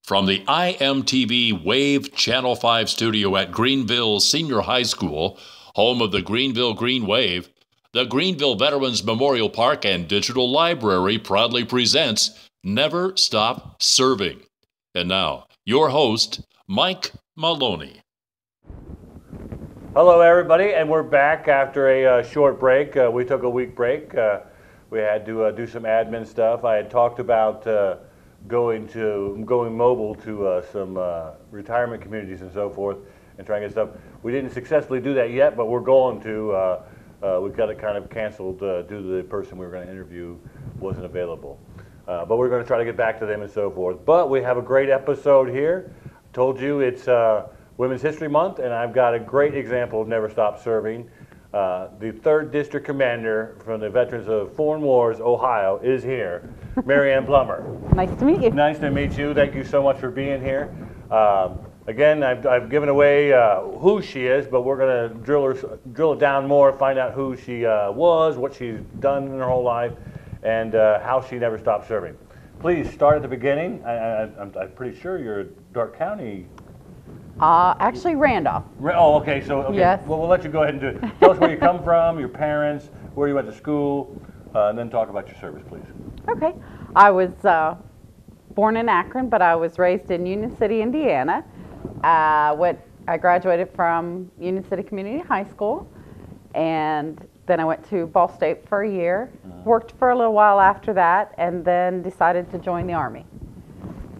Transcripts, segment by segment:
From the IMTV Wave Channel 5 studio at Greenville Senior High School, home of the Greenville Green Wave, the Greenville Veterans Memorial Park and Digital Library proudly presents Never Stop Serving. And now, your host, Mike Maloney. Hello, everybody, and we're back after a short break. We took a week break. We had to do some admin stuff. I had talked about going mobile to some retirement communities and so forth, and trying to get stuff. We didn't successfully do that yet, but we're going to. We've got it kind of canceled due to the person we were going to interview wasn't available. But we're going to try to get back to them and so forth. But we have a great episode here. I told you it's Women's History Month, and I've got a great example of Never Stop Serving. The 3rd District Commander from the Veterans of Foreign Wars, Ohio, is here, Marianne Plummer. Nice to meet you. Nice to meet you. Thank you so much for being here. Again, I've given away who she is, but we're going to drill it down more, find out who she was, what she's done in her whole life, and how she never stopped serving. Please start at the beginning. I'm pretty sure you're Dark County. Actually, Randolph. Oh, okay. So, okay. Yes. Well, we'll let you go ahead and do it. Tell us where you come from, your parents, where you went to school, and then talk about your service, please. Okay. I was born in Akron, but I was raised in Union City, Indiana. I graduated from Union City Community High School, and then I went to Ball State for a year, worked for a little while after that, and then decided to join the Army.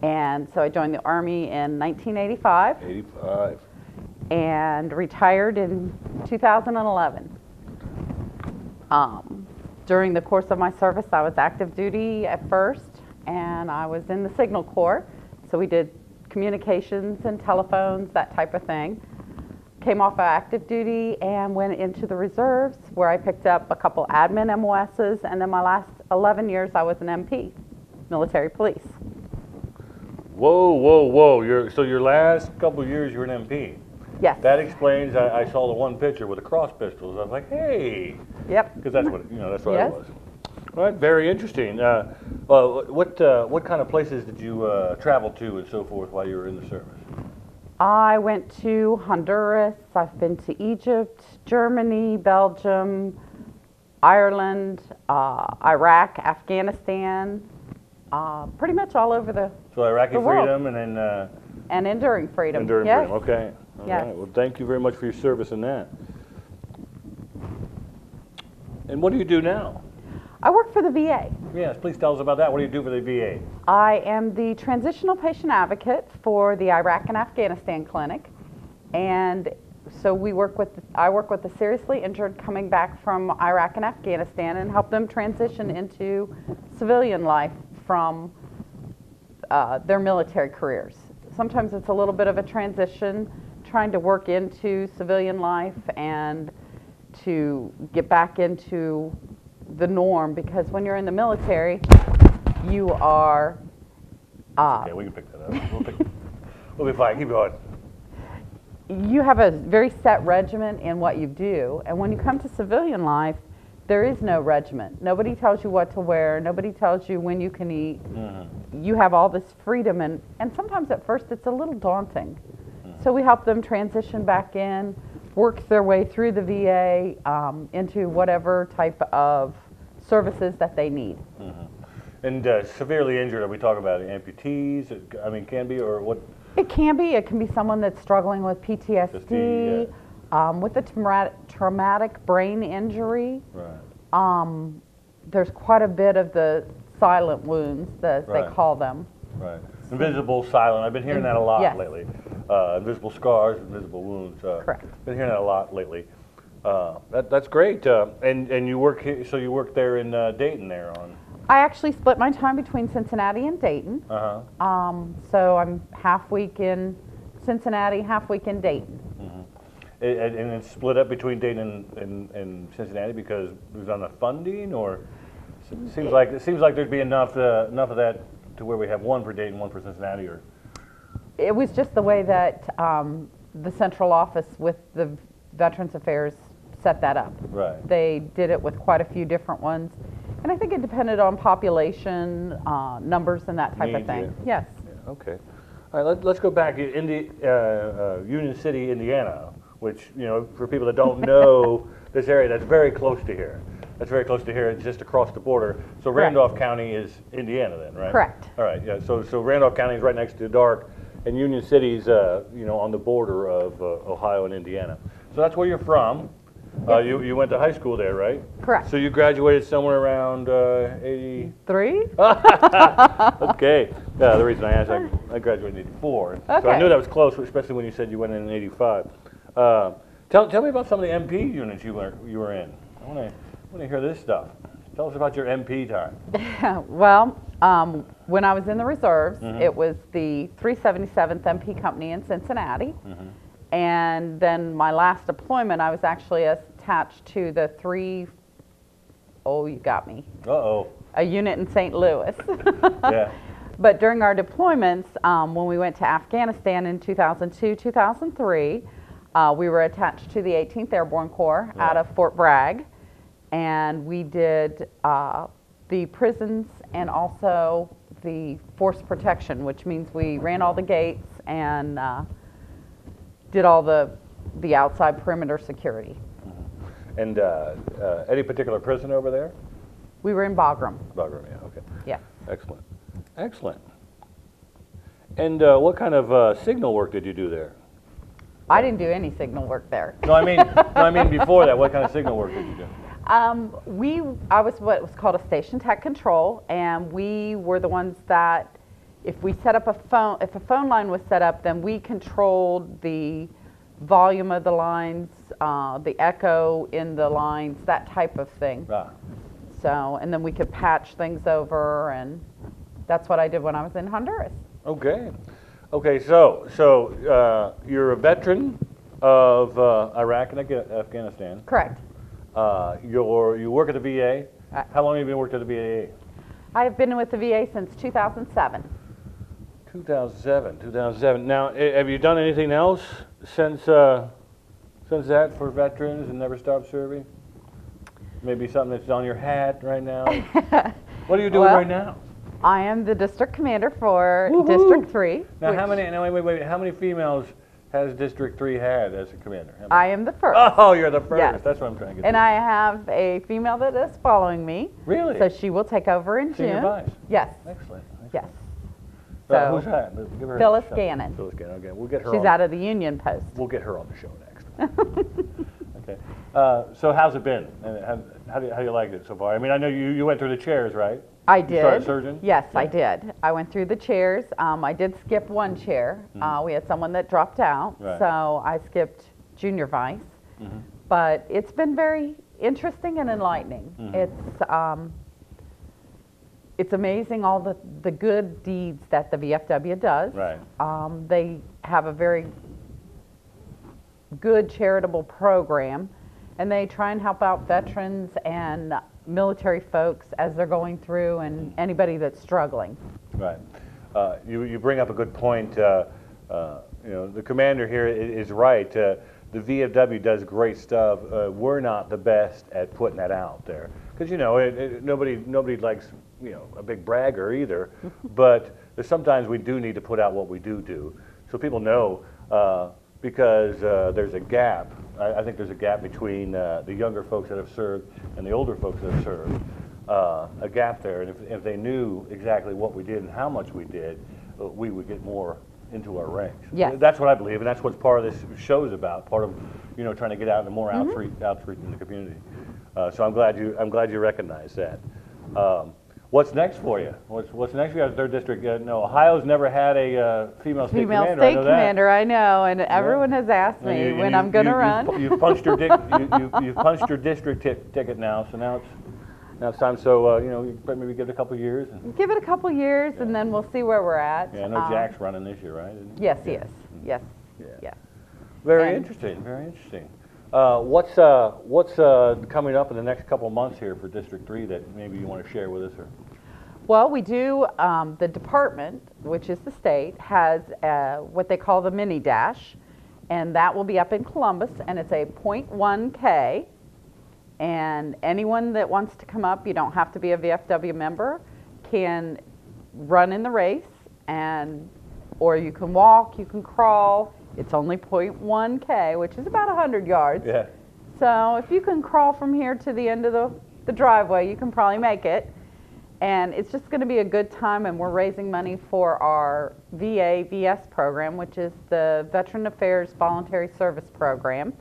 And so I joined the Army in 1985. And retired in 2011. During the course of my service, I was active duty at first, and I was in the Signal Corps. So we did communications and telephones, that type of thing. Came off of active duty and went into the reserves, where I picked up a couple admin MOSs, and then my last 11 years I was an MP, military police. Whoa. So your last couple of years you were an MP. Yes. That explains, I saw the one picture with the cross pistols. I was like, hey. Yep. Because that's what, that's what Yes. it was. All right, very interesting. What kind of places did you travel to and so forth while you were in the service? I went to Honduras, I've been to Egypt, Germany, Belgium, Ireland, Iraq, Afghanistan, pretty much all over the So Iraqi the world. freedom and then... And enduring freedom. Enduring Yes. freedom, okay. All Yes. right, well thank you very much for your service in that. And what do you do now? I work for the VA. Yes, please tell us about that. What do you do for the VA? I am the transitional patient advocate for the Iraq and Afghanistan clinic. And so I work with the seriously injured coming back from Iraq and Afghanistan and help them transition into civilian life from their military careers. Sometimes it's a little bit of a transition, trying to work into civilian life and to get back into the norm, because when you're in the military, you are... okay, we can pick that up. We'll be fine. Keep going. You have a very set regimen in what you do, and when you come to civilian life, there is no regiment. Nobody tells you what to wear. Nobody tells you when you can eat. Mm-hmm. You have all this freedom, and sometimes at first it's a little daunting. Mm-hmm. So we help them transition back in, work their way through the VA into whatever type of services that they need. Mm-hmm. And severely injured, are we talking about amputees? I mean, can be, or what? It can be. It can be someone that's struggling with PTSD, with a traumatic brain injury. Right. There's quite a bit of the silent wounds, that they call them. Right. Invisible, silent. I've been hearing that a lot yes. lately. Invisible scars, invisible wounds. Correct. Been hearing that a lot lately. That's great. And you work here, so you work there in Dayton there on. I actually split my time between Cincinnati and Dayton. So I'm half week in Cincinnati, half week in Dayton. Mm-hmm. And it's split up between Dayton and Cincinnati because it was on the funding, or it seems like there'd be enough of that to where we have one for Dayton, one for Cincinnati, or. It was just the way that the central office with the Veterans Affairs set that up. Right. They did it with quite a few different ones. And I think it depended on population, numbers, and that type of thing. Yeah. Yes. Yeah, okay. All right, let's go back to Union City, Indiana, which, you know, for people that don't know this area, that's very close to here. That's very close to here. It's just across the border. So Randolph County is Indiana then, right? Correct. All right, yeah. So Randolph County is right next to Dark, and Union City's, you know, on the border of Ohio and Indiana. So that's where you're from. Yes. You went to high school there, right? Correct. So you graduated somewhere around 83? Okay. The reason I asked, I graduated in 84. Okay. So I knew that was close, especially when you said you went in 85. Tell me about some of the MP units you were in. I want to hear this stuff. Tell us about your MP time. Well, when I was in the reserves, it was the 377th MP Company in Cincinnati. And then my last deployment, I was actually attached to the you got me. A unit in St. Louis. Yeah. But during our deployments, when we went to Afghanistan in 2002, 2003, we were attached to the 18th Airborne Corps out of Fort Bragg. And we did the prisons and also the force protection, which means we ran all the gates and did all the outside perimeter security. And any particular prison over there? We were in Bagram. Bagram, yeah, okay. Yeah. Excellent. Excellent. And what kind of signal work did you do there? I didn't do any signal work there. No, I mean before that, what kind of signal work did you do? I was what was called a station tech control, and we were the ones that, if we set up if a phone line was set up, then we controlled the volume of the lines, the echo in the lines, that type of thing. So, and then we could patch things over, and that's what I did when I was in Honduras. Okay. Okay, so you're a veteran of Iraq and Afghanistan. Correct. You work at the VA. How long have you been working at the VA? I have been with the VA since 2007. 2007. Now, have you done anything else since that for veterans and never stopped serving? Maybe something that's on your hat right now? What are you doing right now? I am the district commander for District 3. Now, wait, how many females has District 3 had as a commander? I am the first. Oh, you're the first. Yes. That's what I'm trying to get to. And I have a female that is following me. Really? So she will take over in June. Senior vice? Yes. Excellent. Yes. So who's that? Give her Phyllis Gannon. Phyllis Gannon, okay. We'll get her She's out of the Union Post. We'll get her on the show next. Okay. So how's it been? How do you like it so far? I mean, I know you went through the chairs, right? I did. You started surgeon? Yes, yeah. I did. I went through the chairs. I did skip one chair. We had someone that dropped out, so I skipped junior vice. But it's been very interesting and enlightening. It's amazing all the good deeds that the VFW does. Right. They have a very good charitable program, and they try and help out veterans and military folks as they're going through, and anybody that's struggling. Right. You bring up a good point. You know, the commander here is right. The VFW does great stuff. We're not the best at putting that out there, because you know nobody likes a big bragger either. But sometimes we do need to put out what we do, so people know. Because there's a gap. I think there's a gap between the younger folks that have served and the older folks that have served. A gap there, and if they knew exactly what we did and how much we did, we would get more into our ranks. Yes. That's what I believe, and that's what part of this show is about. Part of trying to get out and more outreach in the community. So I'm glad you recognize that. What's next for you? What's next for you at 3rd District? No, Ohio's never had a female state commander. Female state commander, I know, and everyone has asked me when I'm going to run. You've punched your you've punched your district ticket now, so now it's time. So you maybe give it a couple years. Give it a couple years, and then we'll see where we're at. Yeah, I know Jack's running this year, right? Yes, he is. Yes. Yeah. Very interesting. Very interesting. What's coming up in the next couple of months here for District 3 that maybe you want to share with us? Or? Well, we do, the department, which is the state, has what they call the mini dash, and that will be up in Columbus, and it's a 0.1K, and anyone that wants to come up, you don't have to be a VFW member, can run in the race, and or you can walk, you can crawl. It's only 0.1 K, which is about 100 yards. Yeah. So if you can crawl from here to the end of the driveway, you can probably make it. And it's just going to be a good time, and we're raising money for our VA/VS program, which is the Veteran Affairs Voluntary Service Program.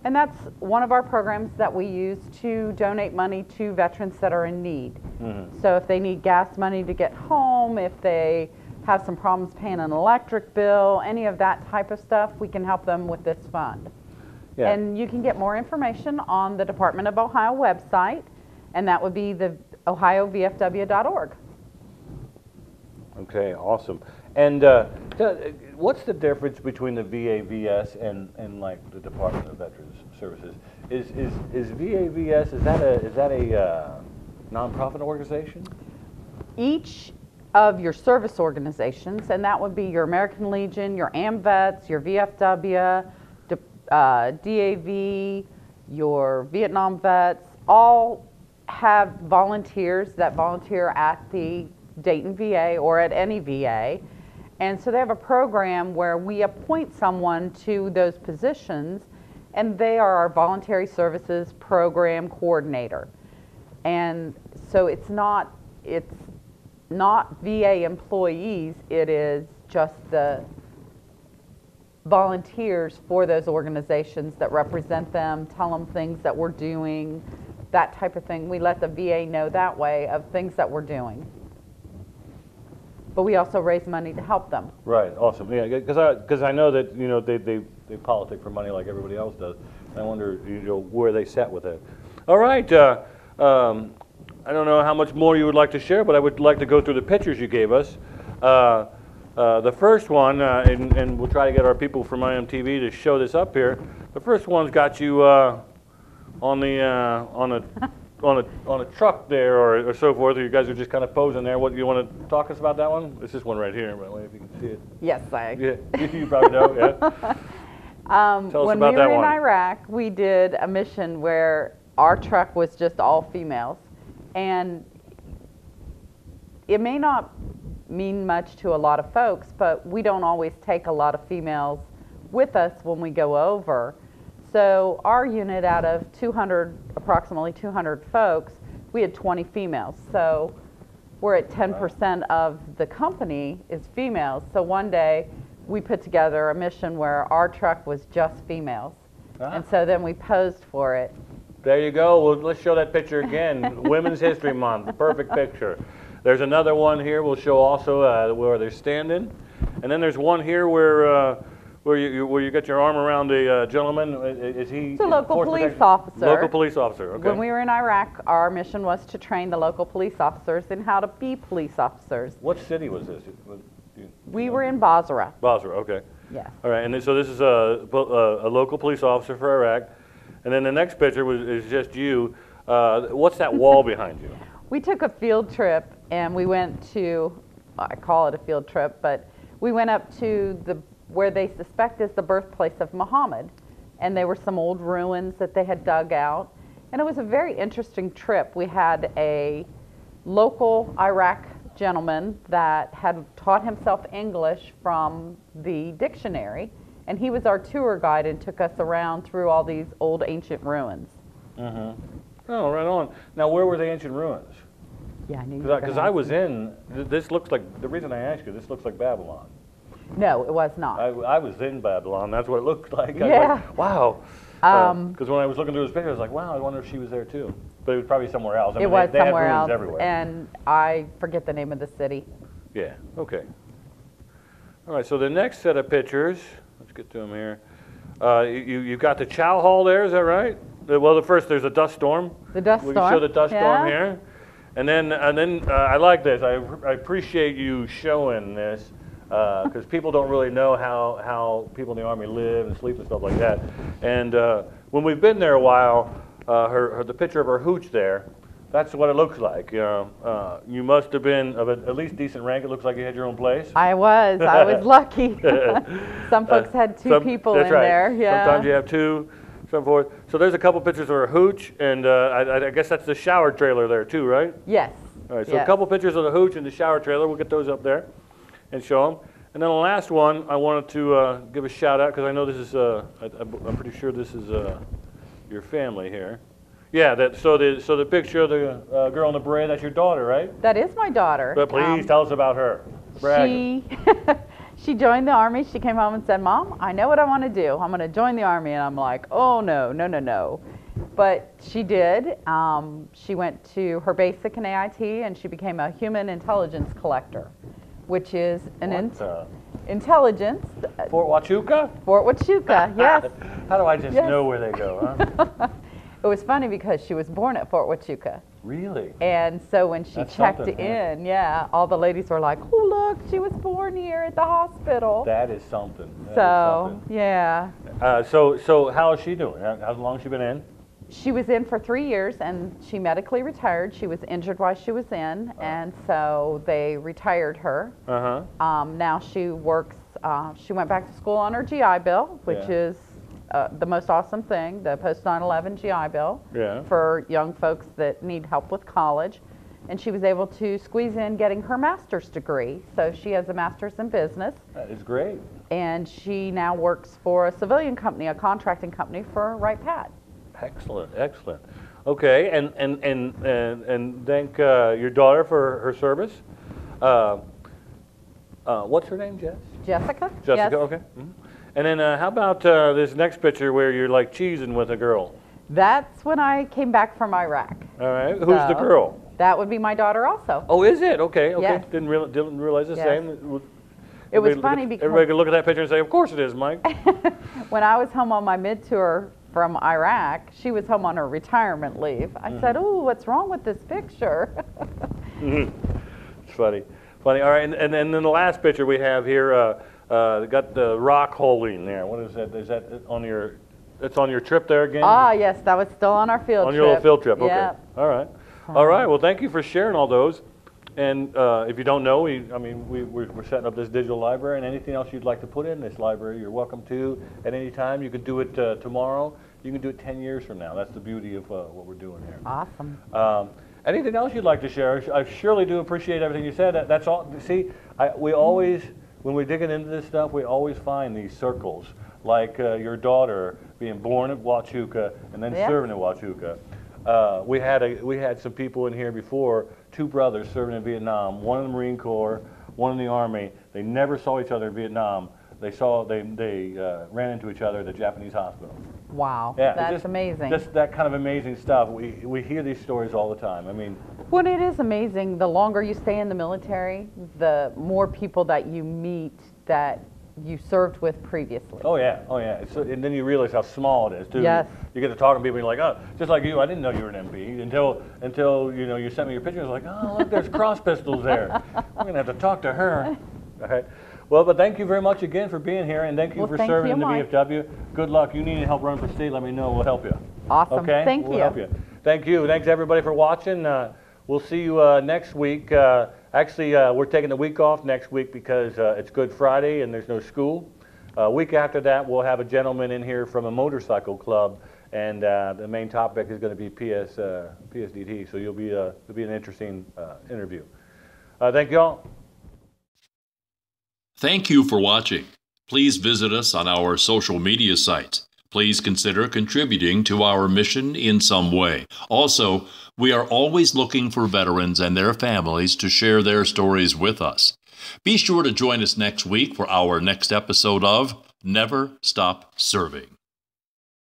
And that's one of our programs that we use to donate money to veterans that are in need. Mm-hmm. So if they need gas money to get home, if they have some problems paying an electric bill, any of that type of stuff, we can help them with this fund. Yeah. And you can get more information on the Department of Ohio website, and that would be the ohiovfw.org. Okay, awesome. And what's the difference between the VA/VS and like the Department of Veterans Services? Is VA/VS, is that a nonprofit organization? Each of your service organizations, and that would be your American Legion, your AMVETS, your VFW, DAV, your Vietnam vets, all have volunteers that volunteer at the Dayton VA or at any VA. And so they have a program where we appoint someone to those positions, and they are our voluntary services program coordinator. And so it's not VA employees, it is just the volunteers for those organizations that represent them, tell them things that we're doing, that type of thing. We let the VA know that way of things that we're doing. But we also raise money to help them. Right, awesome. Yeah, because I know that they politic for money like everybody else does. I wonder where they sat with it. All right. I don't know how much more you would like to share, but I would like to go through the pictures you gave us. The first one, and we'll try to get our people from IMTV to show this up here. The first one's got you on a truck there, or so forth. Or you guys are just kind of posing there. What you want to talk to us about that one? It's this one right here, by the way, if you can see it. Yes, you probably know. Yeah. Tell us about that one. When we were in Iraq, we did a mission where our truck was just all females. And it may not mean much to a lot of folks, but we don't always take a lot of females with us when we go over. So our unit, out of approximately 200 folks, we had 20 females. So we're at 10% of the company is females. So one day we put together a mission where our truck was just females. And so then we posed for it. There you go. Well, let's show that picture again. Women's History Month, the perfect picture. There's another one here we'll show also where they're standing. And then there's one here where you get your arm around a gentleman. Is he? It's a local police officer. Local police officer, okay. When we were in Iraq, our mission was to train the local police officers in how to be police officers. What city was this? We were in Basra. Basra, okay. Yes. All right, and so this is a local police officer for Iraq. And then the next picture is just you. What's that wall behind you? We took a field trip, and we went to, I call it a field trip, but we went up to where they suspect is the birthplace of Muhammad. And there were some old ruins that they had dug out. And it was a very interesting trip. We had a local Iraq gentleman that had taught himself English from the dictionary. And he was our tour guide and took us around through all these old ancient ruins. Mm-hmm. Oh, right on. Now, where were the ancient ruins? Yeah, I knew. Because I was in, this looks like, the reason I asked you, this looks like Babylon. No, it was not. I was in Babylon. That's what it looked like. Yeah. I was like, wow. Because when I was looking through this picture, I was like, wow, I wonder if she was there too. But it was probably somewhere else. I mean, it was they somewhere have else. ruins everywhere. And I forget the name of the city. Yeah, okay. All right, so the next set of pictures, let's get to them here. You've got the chow hall there, is that right? Well, first there's a dust storm. The dust storm. We can show the dust storm here. And then I like this. I appreciate you showing this because people don't really know how people in the Army live and sleep and stuff like that. And when we've been there a while, the picture of her hooch there, that's what it looks like. You must have been of at least decent rank. It looks like you had your own place. I was lucky. Some folks had two people in there. Yeah. Sometimes you have two, so forth. So there's a couple pictures of her hooch, and I guess that's the shower trailer there too, right? Yes. All right, so a couple pictures of the hooch and the shower trailer. We'll get those up there and show them. And then the last one, I wanted to give a shout out because I know this is, I'm pretty sure this is your family here. Yeah, so the picture of the girl in the beret, that's your daughter, right? That is my daughter. But please tell us about her. Brag. She joined the Army. She came home and said, Mom, I know what I want to do. I'm going to join the Army. And I'm like, oh, no, no, no, no. But she did. She went to her basic in AIT, and she became a human intelligence collector, which is an intelligence. Fort Huachuca? Fort Huachuca, yes. How do I just know where they go, huh? It was funny because she was born at Fort Huachuca. Really? And so when she checked in, all the ladies were like, oh, look, she was born here at the hospital. That is something. Yeah. So how is she doing? How long has she been in? She was in for 3 years, and she medically retired. She was injured while she was in, and so they retired her. Now she works, she went back to school on her GI Bill, which is the most awesome thing, the post 9/11 GI Bill for young folks that need help with college. And she was able to squeeze in getting her master's degree. So she has a master's in business. That is great. And she now works for a civilian company, a contracting company for Wright Pat. Excellent, excellent. Okay, and thank your daughter for her service. What's her name, Jess? Jessica. Jessica, yes. Okay. Mm-hmm. And then how about this next picture where you're like cheesing with a girl? That's when I came back from Iraq. All right. Who's the girl? That would be my daughter also. Oh, is it? Okay, okay. Yes. Didn't realize the same. It was funny because everybody could look at that picture and say, of course it is, Mike. When I was home on my mid-tour from Iraq, she was home on her retirement leave. I said, oh, what's wrong with this picture? It's funny. Funny. All right, and then the last picture we have here, got the rock holding there. What is that? Is that on your, it's on your trip there again? Ah, yes, that was still on our field trip. On your little field trip, okay. Yep. All right. All right, well, thank you for sharing all those. And if you don't know, we're setting up this digital library, and anything else you'd like to put in this library, you're welcome to at any time. You can do it tomorrow. You can do it 10 years from now. That's the beauty of what we're doing here. Awesome. Anything else you'd like to share? I surely do appreciate everything you said. That's all. See, we always, when we're digging into this stuff, we always find these circles, like your daughter being born at Huachuca and then serving at Huachuca. We had some people in here before, two brothers serving in Vietnam, one in the Marine Corps, one in the Army. They never saw each other in Vietnam. They ran into each other at the Japanese hospital. Wow, yeah, that's amazing. Just that kind of amazing stuff. We hear these stories all the time. I mean, well, it is amazing. The longer you stay in the military, the more people that you meet that you served with previously. Oh yeah, oh yeah. And then you realize how small it is too. Yes. You get to talk to people and you're like, oh, just like you, I didn't know you were an MP until you know you sent me your picture. I was like, oh look, there's cross pistols there. I'm gonna have to talk to her. All right. Well, but thank you very much again for being here, and thank you for serving in the VFW. Good luck. You need any help running for state, let me know. We'll help you. Awesome. Okay? Thank you. We'll help you. Thank you. Thanks everybody for watching. We'll see you next week. Actually, we're taking the week off next week because it's Good Friday and there's no school. Week after that, we'll have a gentleman in here from a motorcycle club, and the main topic is going to be PSDT. So it'll be an interesting interview. Thank you all. Thank you for watching. Please visit us on our social media sites. Please consider contributing to our mission in some way. Also, we are always looking for veterans and their families to share their stories with us. Be sure to join us next week for our next episode of Never Stop Serving.